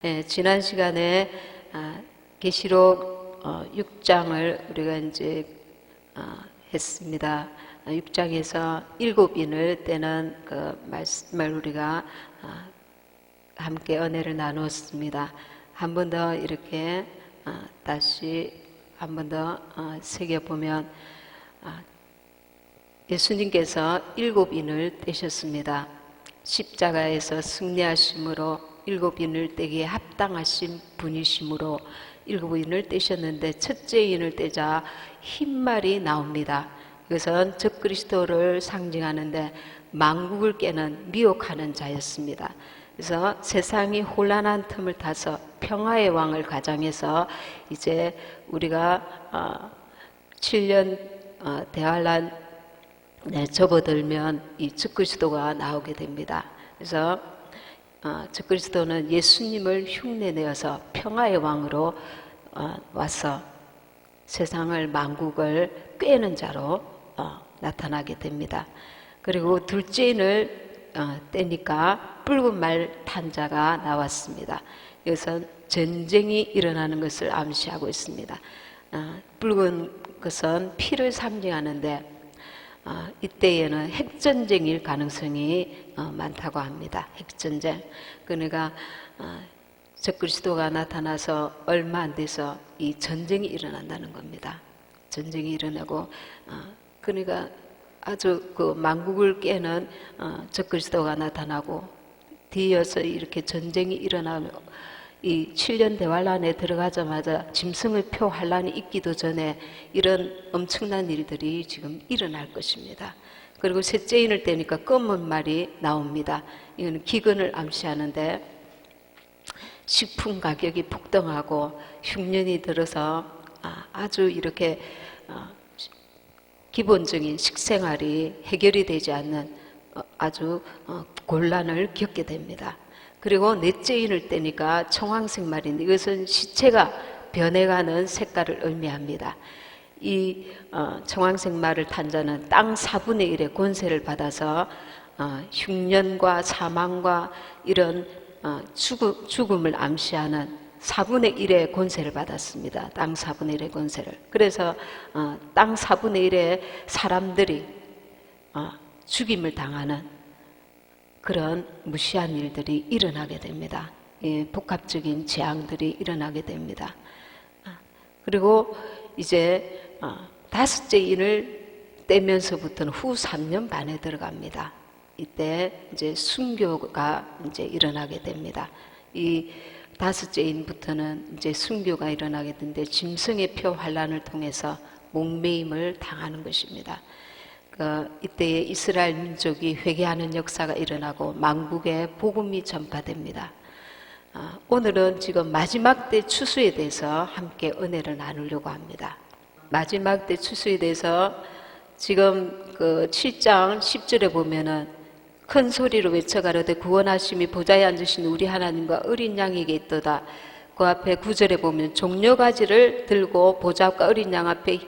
네, 지난 시간에 계시록 6장을 우리가 이제 했습니다. 6장에서 7인을 떼는 그 말씀을 우리가 함께 은혜를 나누었습니다. 한 번 더 이렇게 다시 한 번 더 새겨보면 예수님께서 7인을 떼셨습니다. 십자가에서 승리하심으로 7인을 떼기에 합당하신 분이심으로 7인을 떼셨는데 첫째 인을 떼자 흰말이 나옵니다. 이것은 적그리스도를 상징하는데 만국을 깨는 미혹하는 자였습니다. 그래서 세상이 혼란한 틈을 타서 평화의 왕을 가장해서 이제 우리가 7년 대환란 접어들면 이 적그리스도가 나오게 됩니다. 그래서 적그리스도는 예수님을 흉내내어서 평화의 왕으로 와서 세상을 만국을 꿰는 자로 나타나게 됩니다. 그리고 둘째 인을 떼니까 붉은 말 탄 자가 나왔습니다. 이것은 전쟁이 일어나는 것을 암시하고 있습니다. 붉은 것은 피를 상징하는데 이때에는 핵전쟁일 가능성이 많다고 합니다. 핵전쟁. 그러니까 적그리스도가 나타나서 얼마 안 돼서 이 전쟁이 일어난다는 겁니다. 전쟁이 일어나고 그러니까 아주 그 만국을 깨는 적그리스도가 나타나고 뒤이어서 이렇게 전쟁이 일어나면 이 7년 대환란에 들어가자마자 짐승의 표 환란이 있기도 전에 이런 엄청난 일들이 지금 일어날 것입니다. 그리고 셋째 인을 떼니까 검은 말이 나옵니다. 이거는 기근을 암시하는데 식품 가격이 폭등하고 흉년이 들어서 아주 이렇게 기본적인 식생활이 해결이 되지 않는 아주 곤란을 겪게 됩니다. 그리고 넷째 인을 떼니까 청황색 말인데 이것은 시체가 변해가는 색깔을 의미합니다. 이 청황색 말을 탄 자는 땅 4분의 1의 권세를 받아서 흉년과 사망과 이런 죽음을 암시하는 4분의 1의 권세를 받았습니다. 땅 4분의 1의 권세를. 그래서 땅 4분의 1의 사람들이 죽임을 당하는 그런 무시한 일들이 일어나게 됩니다. 복합적인 재앙들이 일어나게 됩니다. 그리고 이제 다섯째 인을 떼면서부터는 후 3년 반에 들어갑니다. 이때 이제 순교가 이제 일어나게 됩니다. 이 다섯째 인부터는 이제 순교가 일어나게 되는데 짐승의 표 환란을 통해서 목매임을 당하는 것입니다. 이때에 이스라엘 민족이 회개하는 역사가 일어나고 만국에 복음이 전파됩니다. 오늘은 지금 마지막 때 추수에 대해서 함께 은혜를 나누려고 합니다. 마지막 때 추수에 대해서 지금 그 7장 10절에 보면은 큰 소리로 외쳐가로되 구원하심이 보좌에 앉으신 우리 하나님과 어린 양에게 있도다. 그 앞에 9절에 보면 종려가지를 들고 보좌 앞과 어린 양 앞에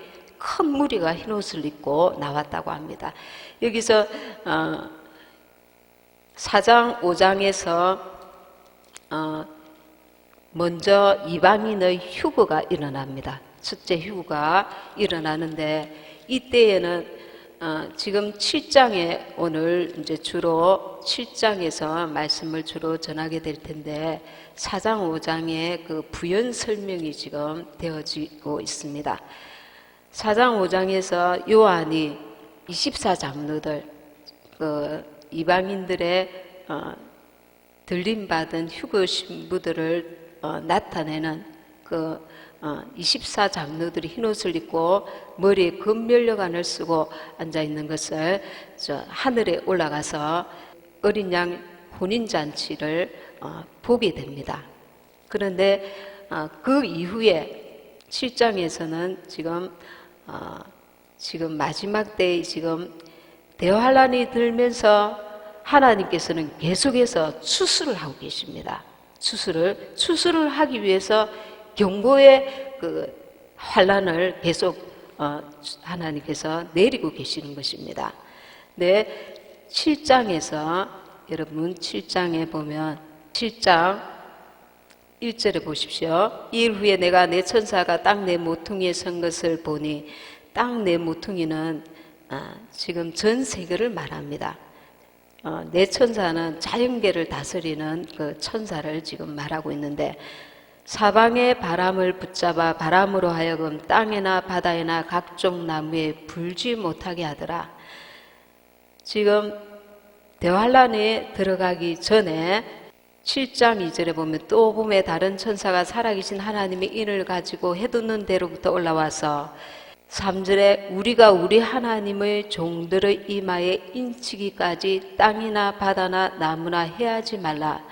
큰 무리가 흰 옷을 입고 나왔다고 합니다. 여기서 4장 5장에서 먼저 이방인의 휴거가 일어납니다. 첫째 휴거가 일어나는데 이때에는 지금 7장에 오늘 이제 주로 7장에서 말씀을 주로 전하게 될 텐데 4장 5장에 그 부연 설명이 지금 되어지고 있습니다. 4장 5장에서 요한이 24장로들 이방인들의 들림받은 휴거 신부들을 나타내는 그 24장로들이 흰옷을 입고 머리에 금면류관을 쓰고 앉아있는 것을 하늘에 올라가서 어린 양 혼인잔치를 보게 됩니다. 그런데 그 이후에 7장에서는 지금 마지막 때에 지금 대환란이 들면서 하나님께서는 계속해서 추수를 하고 계십니다. 추수를 하기 위해서 경고의 그 환란을 계속 하나님께서 내리고 계시는 것입니다. 네, 7장에서 여러분 7장에 보면 7장 1절에 보십시오. 이일 후에 내가 내 천사가 땅 내 모퉁이에 선 것을 보니, 땅 내 모퉁이는 지금 전 세계를 말합니다. 내 천사는 자연계를 다스리는 그 천사를 지금 말하고 있는데, 사방의 바람을 붙잡아 바람으로 하여금 땅에나 바다에나 각종 나무에 불지 못하게 하더라. 지금 대환란에 들어가기 전에 7장 2절에 보면, 또 봄에 다른 천사가 살아계신 하나님의 인을 가지고 해돋는 데로부터 올라와서 3절에 우리가 우리 하나님의 종들의 이마에 인치기까지 땅이나 바다나 나무나 해하지 말라.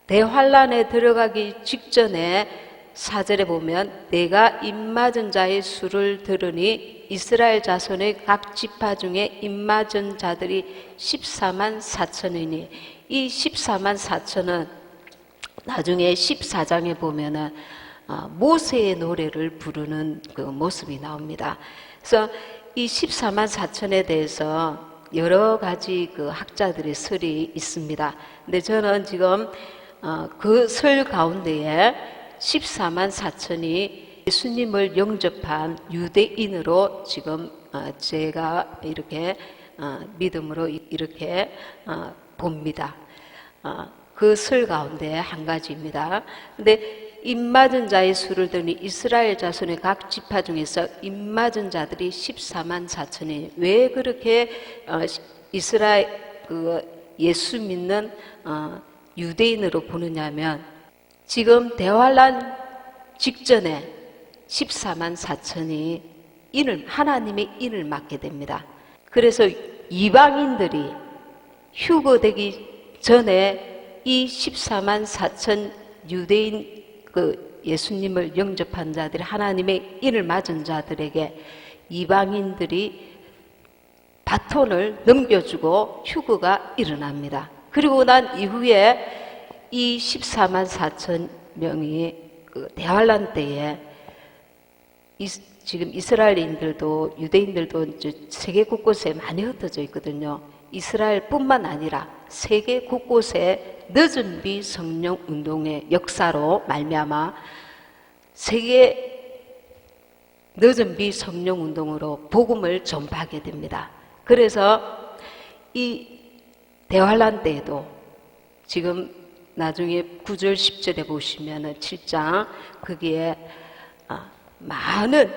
대환란에 들어가기 직전에 4절에 보면, 내가 입맞은 자의 수를 들으니 이스라엘 자손의 각 지파 중에 입맞은 자들이 14만 4천이니, 이 14만 4천은 나중에 14장에 보면은 모세의 노래를 부르는 그 모습이 나옵니다. 그래서 이 14만 4천에 대해서 여러 가지 그 학자들의 설이 있습니다. 근데 저는 지금 그 설 가운데에 14만 4천이 예수님을 영접한 유대인으로 지금 제가 이렇게 믿음으로 이렇게 봅니다. 그 설 가운데 한 가지입니다. 근데 입맞은 자의 수를 들으니 이스라엘 자손의 각 지파 중에서 입맞은 자들이 14만 4천이. 왜 그렇게 이스라엘 그 예수 믿는 유대인으로 보느냐면, 지금 대환란 직전에 14만 4천이 하나님의 인을 맡게 됩니다. 그래서 이방인들이 휴거되기 전에 이 14만 4천 유대인 그 예수님을 영접한 자들이, 하나님의 인을 맞은 자들에게 이방인들이 바톤을 넘겨주고 휴거가 일어납니다. 그리고 난 이후에 이 14만 4천 명이 그 대환란 때에 지금 이스라엘인들도 유대인들도 세계 곳곳에 많이 흩어져 있거든요. 이스라엘뿐만 아니라 세계 곳곳에 늦은 비 성령 운동의 역사로 말미암아 세계 늦은 비 성령 운동으로 복음을 전파하게 됩니다. 그래서 이 대환란 때에도 지금 나중에 9절 10절에 보시면은 7장 거기에 많은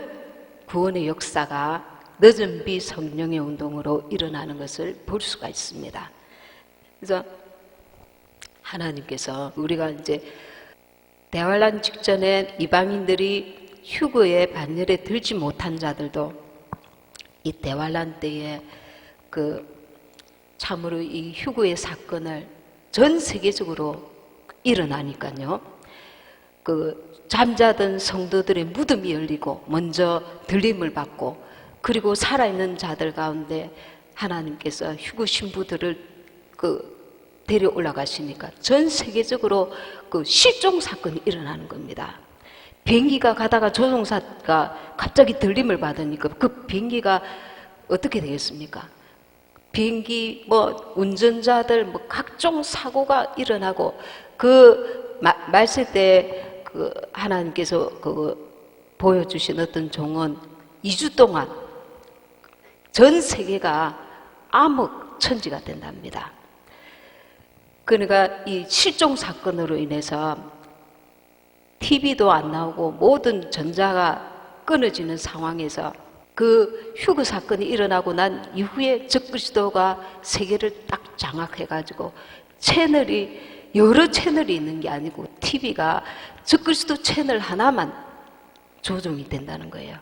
구원의 역사가 늦은 비 성령의 운동으로 일어나는 것을 볼 수가 있습니다. 그래서 하나님께서 우리가 이제 대환란 직전에 이방인들이 휴거의 반열에 들지 못한 자들도 이 대환란 때에 그 참으로 이 휴거의 사건을 전 세계적으로 일어나니까요. 그 잠자던 성도들의 무덤이 열리고 먼저 들림을 받고, 그리고 살아있는 자들 가운데 하나님께서 휴거 신부들을 데려 올라가시니까 전 세계적으로 그 실종 사건이 일어나는 겁니다. 비행기가 가다가 조종사가 갑자기 들림을 받으니까 그 비행기가 어떻게 되겠습니까? 비행기 운전자들 각종 사고가 일어나고, 그 말세 때 그 하나님께서 보여주신 어떤 종은 2주 동안 전 세계가 암흑 천지가 된답니다. 그러니까 이 실종 사건으로 인해서 TV도 안 나오고 모든 전자가 끊어지는 상황에서 그 휴거 사건이 일어나고 난 이후에 적그리스도가 세계를 딱 장악해가지고 여러 채널이 있는 게 아니고 TV가 적그리스도 채널 하나만 조종이 된다는 거예요.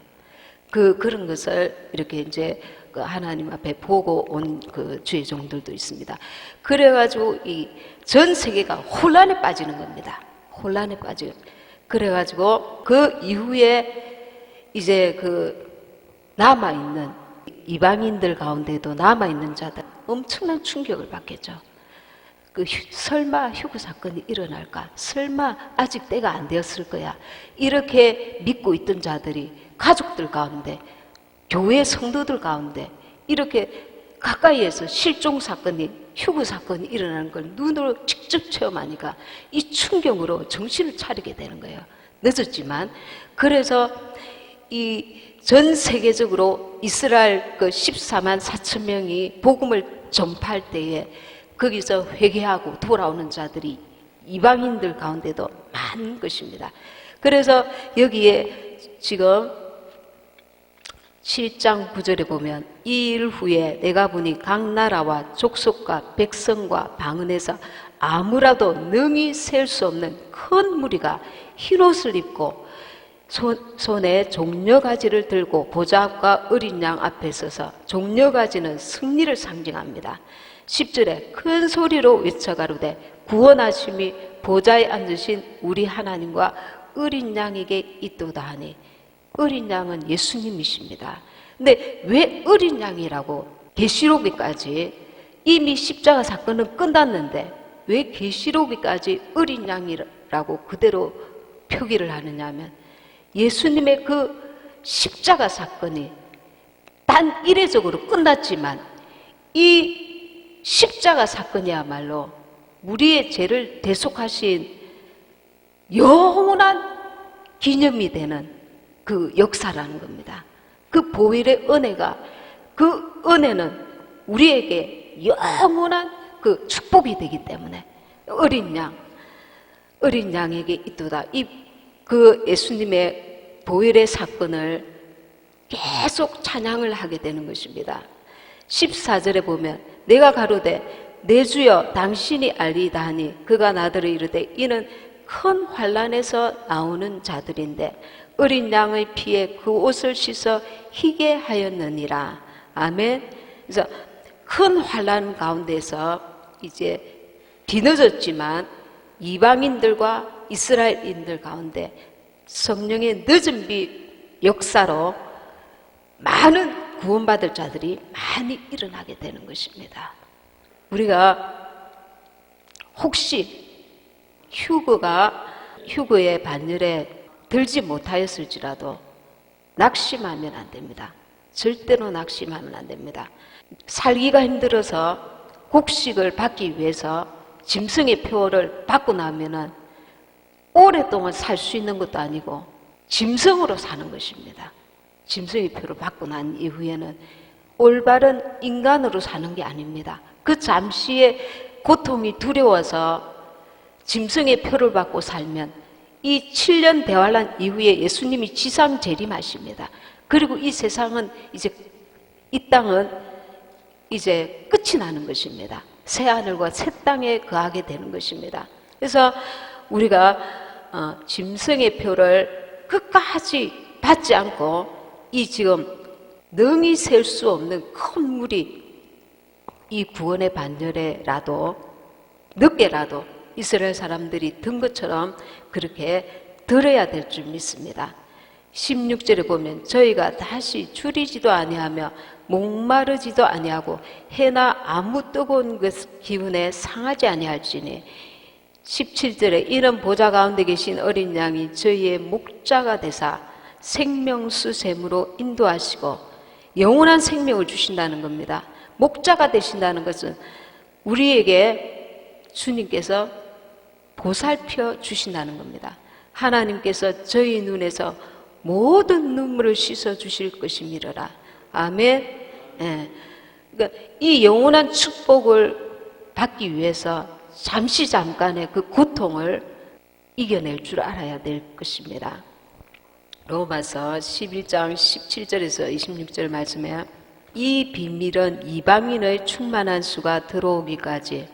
그런 것을 이렇게 이제 그 하나님 앞에 보고 온 그 주의 종들도 있습니다. 그래가지고 이 전 세계가 혼란에 빠지는 겁니다. 혼란에 빠지고. 그래가지고 그 이후에 이제 그 남아있는 이방인들 가운데도 남아있는 자들 엄청난 충격을 받겠죠. 설마 휴거 사건이 일어날까? 설마 아직 때가 안 되었을 거야? 이렇게 믿고 있던 자들이 가족들 가운데, 교회 성도들 가운데 이렇게 가까이에서 실종 사건이, 휴거 사건이 일어나는 걸 눈으로 직접 체험하니까 이 충격으로 정신을 차리게 되는 거예요. 늦었지만. 그래서 이 전 세계적으로 이스라엘 그 14만 4천 명이 복음을 전파할 때에 거기서 회개하고 돌아오는 자들이 이방인들 가운데도 많은 것입니다. 그래서 여기에 지금 7장 9절에 보면 이 일 후에 내가 보니 각 나라와 족속과 백성과 방언에서 아무라도 능히 셀 수 없는 큰 무리가 흰옷을 입고 손에 종려가지를 들고 보좌 앞과 어린 양 앞에 서서, 종려가지는 승리를 상징합니다. 10절에 큰 소리로 외쳐가로되 구원하심이 보좌에 앉으신 우리 하나님과 어린 양에게 있도다 하니, 어린 양은 예수님이십니다. 근데 왜 어린 양이라고 계시록에까지, 이미 십자가 사건은 끝났는데 왜 계시록에까지 어린 양이라고 그대로 표기를 하느냐 하면, 예수님의 그 십자가 사건이 단 이례적으로 끝났지만 이 십자가 사건이야말로 우리의 죄를 대속하신 영원한 기념이 되는 그 역사라는 겁니다. 그 보혈의 은혜가, 그 은혜는 우리에게 영원한 그 축복이 되기 때문에 어린 양에게 있도다. 그 예수님의 보혈의 사건을 계속 찬양을 하게 되는 것입니다. 14절에 보면 내가 가로되 내 주여 당신이 알리다 하니 그가 나더러 이르되 이는 큰 환난에서 나오는 자들인데 어린 양의 피에 그 옷을 씻어 희게 하였느니라. 아멘. 그래서 큰 환난 가운데서 이제 뒤늦었지만 이방인들과 이스라엘인들 가운데 성령의 늦은 비 역사로 많은 구원받을 자들이 많이 일어나게 되는 것입니다. 우리가 혹시 휴거의 반열에 들지 못하였을지라도 낙심하면 안 됩니다. 절대로 낙심하면 안 됩니다. 살기가 힘들어서 곡식을 받기 위해서 짐승의 표를 받고 나면은 오랫동안 살 수 있는 것도 아니고 짐승으로 사는 것입니다. 짐승의 표를 받고 난 이후에는 올바른 인간으로 사는 게 아닙니다. 그 잠시의 고통이 두려워서 짐승의 표를 받고 살면 이 7년 대환란 이후에 예수님이 지상 재림하십니다. 그리고 이 세상은 이제, 이 땅은 이제 끝이 나는 것입니다. 새 하늘과 새 땅에 거하게 되는 것입니다. 그래서 우리가 짐승의 표를 끝까지 받지 않고 이 지금 능히 셀 수 없는 큰 물이 이 구원의 반열에라도 늦게라도 이스라엘 사람들이 든 것처럼 그렇게 들어야 될 줄 믿습니다. 16절에 보면 저희가 다시 줄이지도 아니하며 목마르지도 아니하고 해나 아무 뜨거운 기운에 상하지 아니할지니 17절에 이는 보좌 가운데 계신 어린 양이 저희의 목자가 되사 생명수샘으로 인도하시고 영원한 생명을 주신다는 겁니다. 목자가 되신다는 것은 우리에게 주님께서 보살펴 주신다는 겁니다. 하나님께서 저희 눈에서 모든 눈물을 씻어 주실 것임이로라. 아멘. 예. 그러니까 이 영원한 축복을 받기 위해서 잠깐의 그 고통을 이겨낼 줄 알아야 될 것입니다. 로마서 11장 17절에서 26절 말씀에 이 비밀은 이방인의 충만한 수가 들어오기까지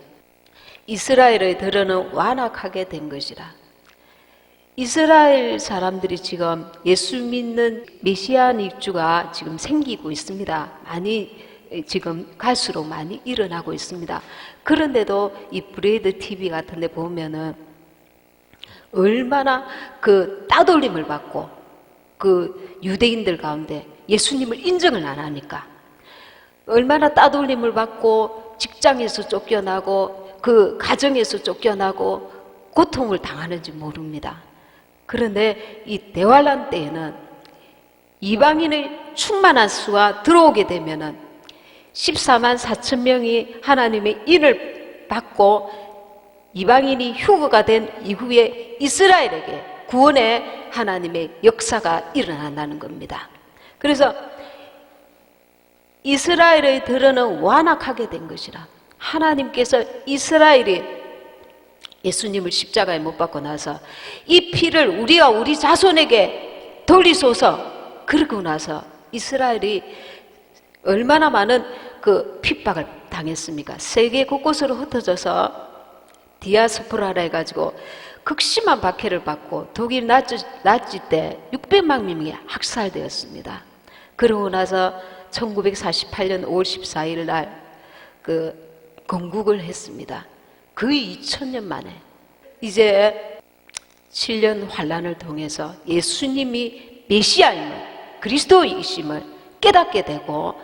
이스라엘의 들어는 완악하게 된 것이라. 이스라엘 사람들이 지금 예수 믿는 메시아 입주가 지금 생기고 있습니다. 지금 갈수록 많이 일어나고 있습니다. 그런데도 이 브레이드 TV 같은 데 보면은 얼마나 그 따돌림을 받고 그 유대인들 가운데 예수님을 인정을 안 하니까 얼마나 따돌림을 받고 직장에서 쫓겨나고 그 가정에서 쫓겨나고 고통을 당하는지 모릅니다. 그런데 이 대환란 때에는 이방인의 충만한 수가 들어오게 되면은 14만 4천 명이 하나님의 인을 받고 이방인이 휴거가 된 이후에 이스라엘에게 구원의 하나님의 역사가 일어난다는 겁니다. 그래서 이스라엘의 들어는 완악하게 된 것이라, 하나님께서 이스라엘이 예수님을 십자가에 못 박고 나서 이 피를 우리와 우리 자손에게 돌리소서, 그러고 나서 이스라엘이 얼마나 많은 그 핍박을 당했습니까? 세계 곳곳으로 흩어져서 디아스포라라 해가지고 극심한 박해를 받고 독일 나치 때 600만 명이 학살되었습니다. 그러고 나서 1948년 5월 14일 날 그 건국을 했습니다. 거의 2000년 만에 이제 7년 환란을 통해서 예수님이 메시아임을, 그리스도이심을 깨닫게 되고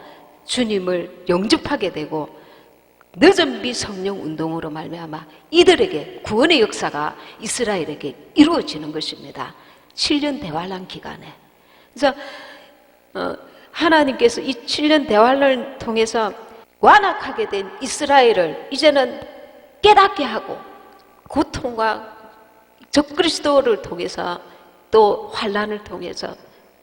주님을 영접하게 되고 늦은비 성령 운동으로 말미암아 이들에게 구원의 역사가 이스라엘에게 이루어지는 것입니다. 7년 대환란 기간에. 그래서 하나님께서 이 7년 대환란을 통해서 완악하게 된 이스라엘을 이제는 깨닫게 하고 고통과 적그리스도를 통해서 또 환란을 통해서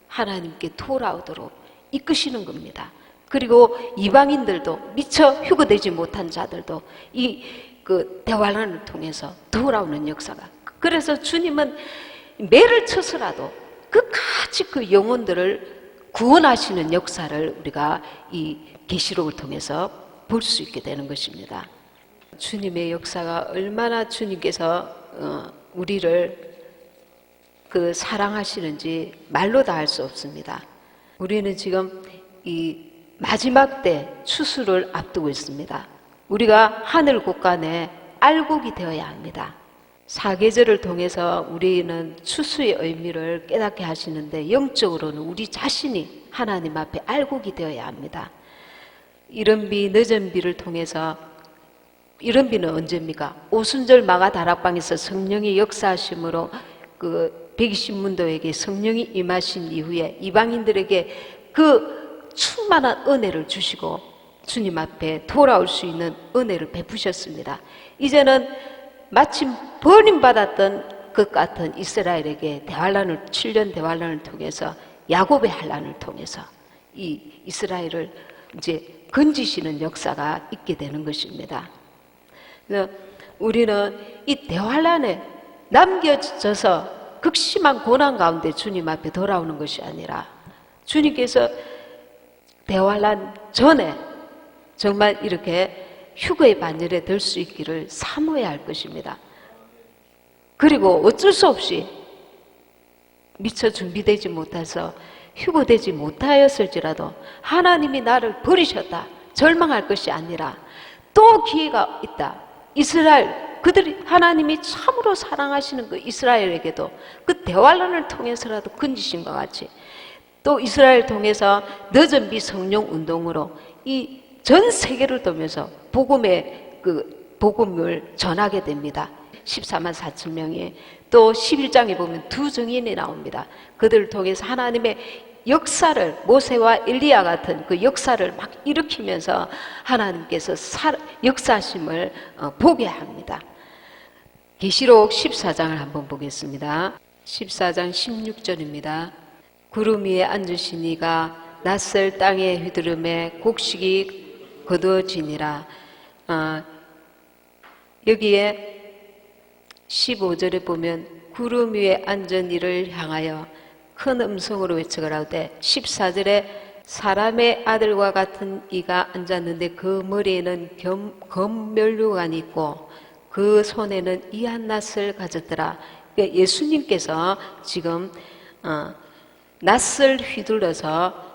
하나님께 돌아오도록 이끄시는 겁니다. 그리고 이방인들도 미처 휴거되지 못한 자들도 이 그 대환란을 통해서 돌아오는 역사가, 그래서 주님은 매를 쳐서라도 끝까지 그 영혼들을 구원하시는 역사를 우리가 이 계시록을 통해서 볼 수 있게 되는 것입니다. 주님의 역사가 얼마나 주님께서 우리를 그 사랑하시는지 말로 다 할 수 없습니다. 우리는 지금 이 마지막 때 추수를 앞두고 있습니다. 우리가 하늘 곳간에 알곡이 되어야 합니다. 사계절을 통해서 우리는 추수의 의미를 깨닫게 하시는데, 영적으로는 우리 자신이 하나님 앞에 알곡이 되어야 합니다. 이른 비 늦은 비를 통해서, 이른 비는 언제입니까? 오순절 마가 다락방에서 성령의 역사하심으로 그 120문도에게 성령이 임하신 이후에 이방인들에게 그 충만한 은혜를 주시고 주님 앞에 돌아올 수 있는 은혜를 베푸셨습니다. 이제는 마침 버림받았던 것 같은 이스라엘에게 대환란을, 7년 대환란을 통해서, 야곱의 환란을 통해서 이 이스라엘을 이제 건지시는 역사가 있게 되는 것입니다. 우리는 이 대환란에 남겨져서 극심한 고난 가운데 주님 앞에 돌아오는 것이 아니라, 주님께서 대환란 전에 정말 이렇게 휴거의 반열에 들 수 있기를 사모해야 할 것입니다. 그리고 어쩔 수 없이 미처 준비되지 못해서 휴거되지 못하였을지라도 하나님이 나를 버리셨다, 절망할 것이 아니라 또 기회가 있다. 이스라엘, 그들이 하나님이 참으로 사랑하시는 그 이스라엘에게도 그 대환란을 통해서라도 건지신 것 같이 또 이스라엘 통해서 늦은 비 성령 운동으로 이 전 세계를 돌면서 복음의 그 복음을 전하게 됩니다. 14만 4천 명이, 또 11장에 보면 두 증인이 나옵니다. 그들을 통해서 하나님의 역사를, 모세와 엘리야 같은 그 역사를 막 일으키면서 하나님께서 역사심을 보게 합니다. 계시록 14장을 한번 보겠습니다. 14장 16절입니다. 구름 위에 앉으신 이가 낯설 땅의 휘두름에 곡식이 거두어지니라. 여기에 15절에 보면 구름 위에 앉은 이를 향하여 큰 음성으로 외쳐가라오되, 14절에 사람의 아들과 같은 이가 앉았는데 그 머리에는 검면류관이 있고 그 손에는 이한 낫을 가졌더라. 그러니까 예수님께서 지금 낫을 휘둘러서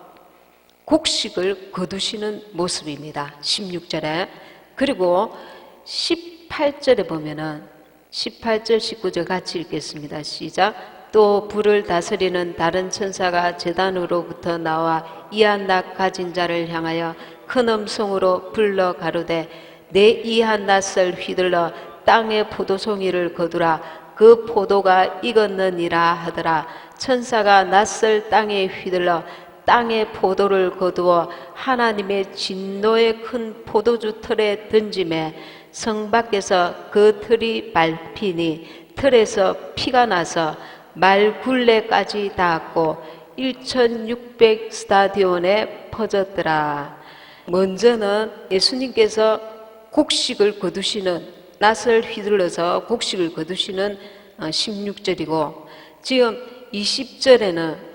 곡식을 거두시는 모습입니다. 16절에. 그리고 18절에 보면은 18절 19절 같이 읽겠습니다. 시작. 또 불을 다스리는 다른 천사가 제단으로부터 나와 이한 낫 가진 자를 향하여 큰 음성으로 불러 가로되, 내 이한 낫을 휘둘러 땅의 포도송이를 거두라. 그 포도가 익었느니라 하더라. 천사가 낫을 땅에 휘둘러 땅에 포도를 거두어 하나님의 진노의 큰 포도주 틀에 던짐에 성 밖에서 그 틀이 밟히니 틀에서 피가 나서 말 굴레까지 닿았고 1600 스타디온에 퍼졌더라. 먼저는 예수님께서 곡식을 거두시는, 낫을 휘둘러서 곡식을 거두시는 16절이고, 지금 20절에는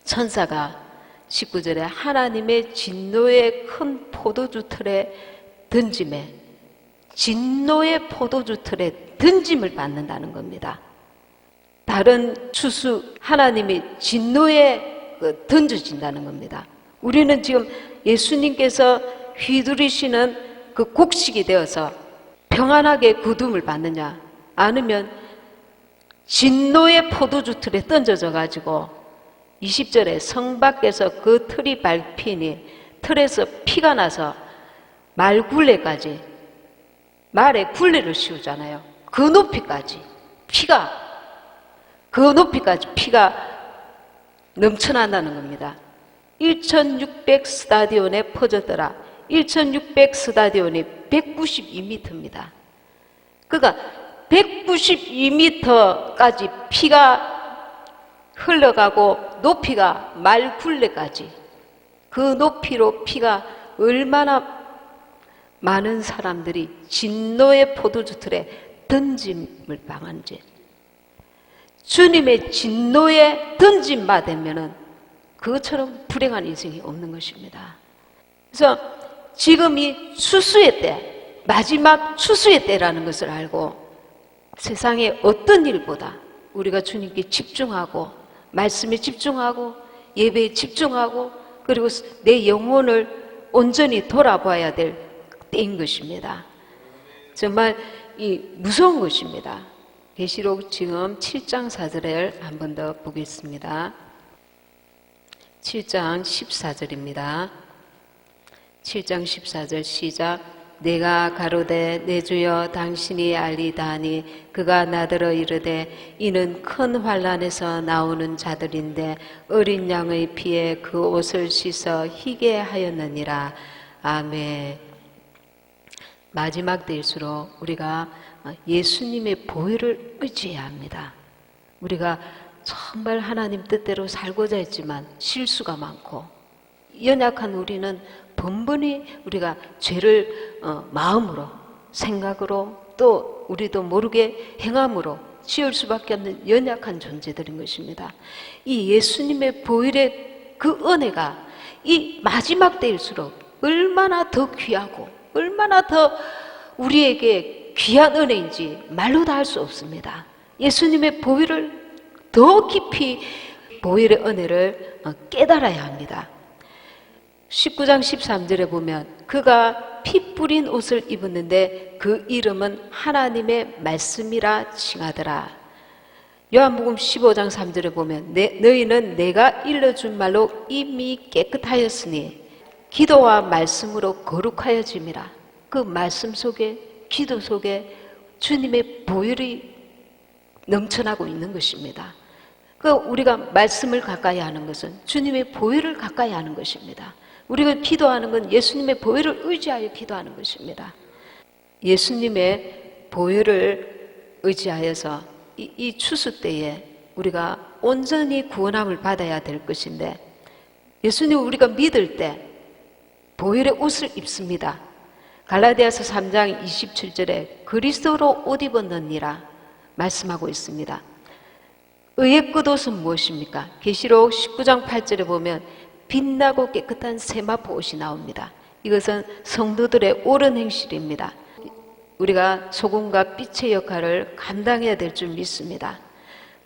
천사가 19절에 하나님의 진노의 큰 포도주 틀에 던짐에, 진노의 포도주 틀에 던짐을 받는다는 겁니다. 다른 추수, 하나님이 진노에 던져진다는 겁니다. 우리는 지금 예수님께서 휘두르시는 그 곡식이 되어서 평안하게 거둠을 받느냐, 아니면 진노의 포도주 틀에 던져져 가지고 20절에 성 밖에서 그 틀이 밟히니 틀에서 피가 나서 말 굴레까지, 말에 굴레를 씌우잖아요. 그 높이까지 피가, 그 높이까지 피가 넘쳐난다는 겁니다. 1600 스타디온에 퍼졌더라. 1600 스타디온이 192m입니다. 그러니까 192m까지 피가 흘러가고 높이가 말 굴레까지, 그 높이로 피가 얼마나 많은 사람들이 진노의 포도주 틀에 던짐을 당한지, 주님의 진노에 던짐 받으면은 그것처럼 불행한 인생이 없는 것입니다. 그래서 지금 이 추수의 때, 마지막 추수의 때라는 것을 알고 세상의 어떤 일보다 우리가 주님께 집중하고 말씀에 집중하고 예배에 집중하고 그리고 내 영혼을 온전히 돌아봐야 될 때인 것입니다. 정말 이 무서운 것입니다. 계시록 지금 7장 4절을 한 번 더 보겠습니다. 7장 14절입니다. 7장 14절 시작. 내가 가로되 내 주여 당신이 알리다니 그가 나더러 이르되 이는 큰 환난에서 나오는 자들인데 어린 양의 피에 그 옷을 씻어 희게 하였느니라. 아멘. 마지막 때일수록 우리가 예수님의 보혈을 의지해야 합니다. 우리가 정말 하나님 뜻대로 살고자 했지만 실수가 많고 연약한 우리는 번번이 우리가 죄를 마음으로, 생각으로, 또 우리도 모르게 행함으로 지을 수밖에 없는 연약한 존재들인 것입니다. 이 예수님의 보혈의 그 은혜가 이 마지막 때일수록 얼마나 더 귀하고 얼마나 더 우리에게 귀한 은혜인지 말로 다 할 수 없습니다. 예수님의 보혈을 더 깊이, 보혈의 은혜를 깨달아야 합니다. 19장 13절에 보면 그가 피 뿌린 옷을 입었는데 그 이름은 하나님의 말씀이라 칭하더라. 요한복음 15장 3절에 보면 너희는 내가 일러준 말로 이미 깨끗하였으니 기도와 말씀으로 거룩하여짐이라. 그 말씀 속에, 기도 속에 주님의 보혈이 넘쳐나고 있는 것입니다. 그 우리가 말씀을 가까이 하는 것은 주님의 보혈을 가까이 하는 것입니다. 우리가 기도하는 건 예수님의 보혈을 의지하여 기도하는 것입니다. 예수님의 보혈을 의지하여서 이 추수 때에 우리가 온전히 구원함을 받아야 될 것인데, 예수님을 우리가 믿을 때 보혈의 옷을 입습니다. 갈라디아서 3장 27절에 그리스도로 옷 입었느니라 말씀하고 있습니다. 의의 끝옷은 무엇입니까? 계시록 19장 8절에 보면 빛나고 깨끗한 세마포 옷이 나옵니다. 이것은 성도들의 옳은 행실입니다. 우리가 소금과 빛의 역할을 감당해야 될 줄 믿습니다.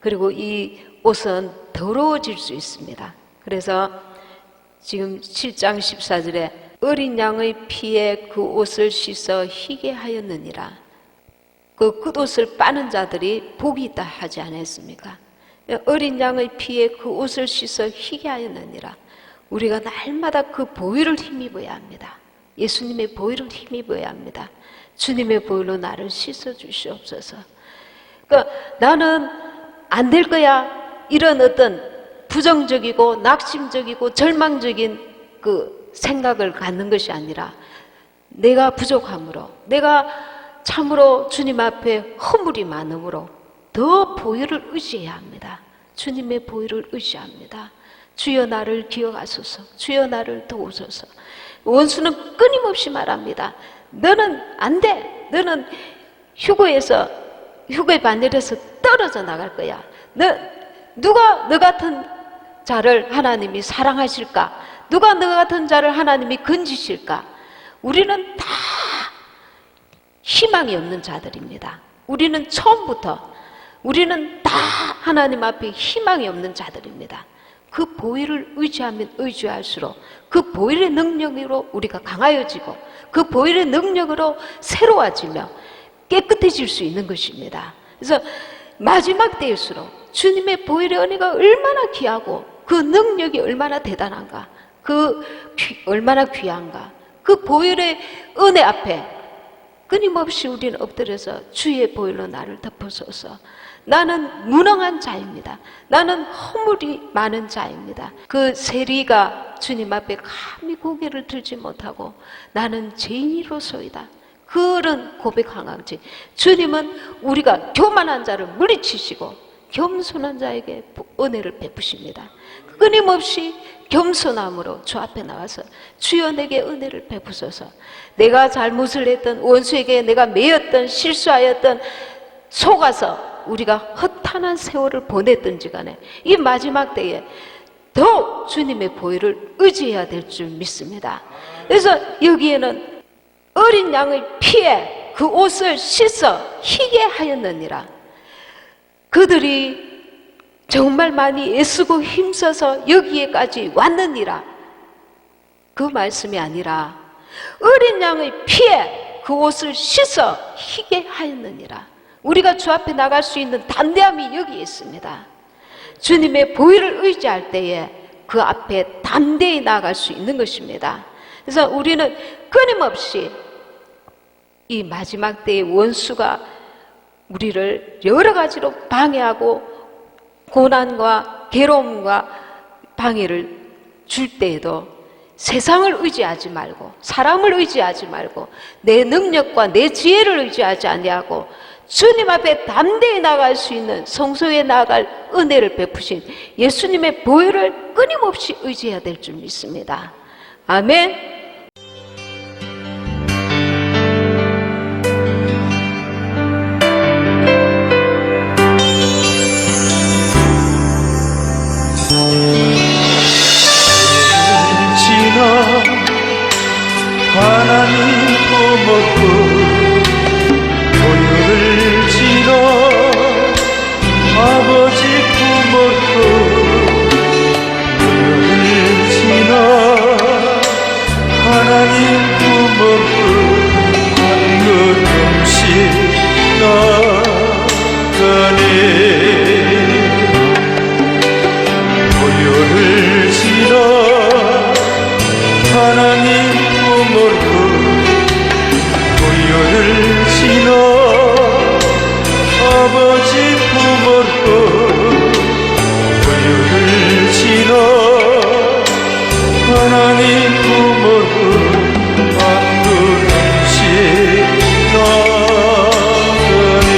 그리고 이 옷은 더러워질 수 있습니다. 그래서 지금 7장 14절에 어린 양의 피에 그 옷을 씻어 희게 하였느니라. 그 끝옷을 빠는 자들이 복이 있다 하지 않았습니까? 어린 양의 피에 그 옷을 씻어 희게 하였느니라. 우리가 날마다 그 보혈을 힘입어야 합니다. 예수님의 보혈을 힘입어야 합니다. 주님의 보혈로 나를 씻어 주시옵소서. 그러니까 나는 안 될 거야, 이런 어떤 부정적이고 낙심적이고 절망적인 그 생각을 갖는 것이 아니라 내가 부족함으로, 내가 참으로 주님 앞에 허물이 많음으로 더 보혈을 의지해야 합니다. 주님의 보혈을 의지합니다. 주여 나를 기억하소서, 주여 나를 도우소서. 원수는 끊임없이 말합니다. 너는 안 돼. 너는 휴게 반열에서 떨어져 나갈 거야. 누가 너 같은 자를 하나님이 사랑하실까? 누가 너 같은 자를 하나님이 건지실까? 우리는 다 희망이 없는 자들입니다. 우리는 처음부터 우리는 다 하나님 앞에 희망이 없는 자들입니다. 그 보혈을 의지하면 의지할수록 그 보혈의 능력으로 우리가 강하여지고 그 보혈의 능력으로 새로워지며 깨끗해질 수 있는 것입니다. 그래서 마지막 때일수록 주님의 보혈의 은혜가 얼마나 귀하고 그 능력이 얼마나 대단한가, 얼마나 귀한가. 그 보혈의 은혜 앞에 끊임없이 우리는 엎드려서 주의 보혈로 나를 덮어소서. 나는 무능한 자입니다. 나는 허물이 많은 자입니다. 그 세리가 주님 앞에 감히 고개를 들지 못하고 나는 죄인이로소이다. 그런 고백하는지 주님은 우리가 교만한 자를 물리치시고 겸손한 자에게 은혜를 베푸십니다. 끊임없이 겸손함으로 주 앞에 나와서 주여 내게 은혜를 베푸소서. 내가 잘못을 했던, 원수에게 내가 매였던, 실수하였던, 속아서 우리가 허탄한 세월을 보냈든지 간에 이 마지막 때에 더욱 주님의 보혈을 의지해야 될 줄 믿습니다. 그래서 여기에는 어린 양의 피에 그 옷을 씻어 희게 하였느니라. 그들이 정말 많이 애쓰고 힘써서 여기에까지 왔느니라. 그 말씀이 아니라 어린 양의 피에 그 옷을 씻어 희게 하였느니라. 우리가 주 앞에 나갈 수 있는 담대함이 여기에 있습니다. 주님의 보혈을 의지할 때에 그 앞에 담대히 나아갈 수 있는 것입니다. 그래서 우리는 끊임없이 이 마지막 때의 원수가 우리를 여러 가지로 방해하고 고난과 괴로움과 방해를 줄 때에도 세상을 의지하지 말고 사람을 의지하지 말고 내 능력과 내 지혜를 의지하지 아니하고 주님 앞에 담대히 나갈 수 있는 성소에 나아갈 은혜를 베푸신 예수님의 보혈을 끊임없이 의지해야 될 줄 믿습니다. 아멘. 하나님 품었고 보혈을 지러 아버지 품었고 보혈을 지러 하나님 품었고 한 걸음씩 나가네. 보혈을 지러 하나님 품었고 보혈을 지러 아버지 품었고 보혈을 지러 하나님 품었고 한 걸음씩 나가네.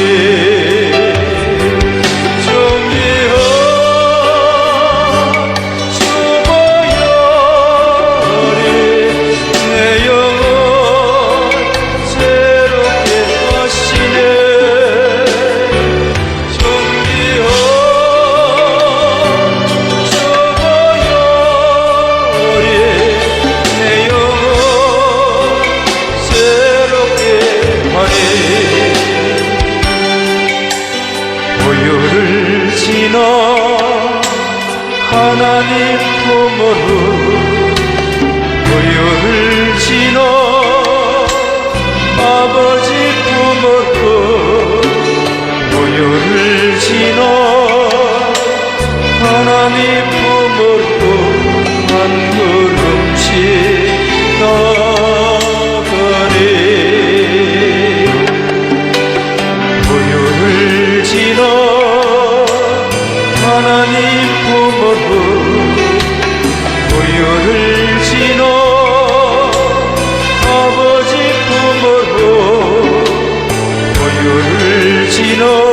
보혈을 지나 하나님 품으로 보혈을 지나 아버지 품었고 보혈을 지나 하나님 품었고 한 걸음씩 나가네. 보혈을 지나 하나님 품으로 보혈을 지나 아버지 품으로 보혈을 지나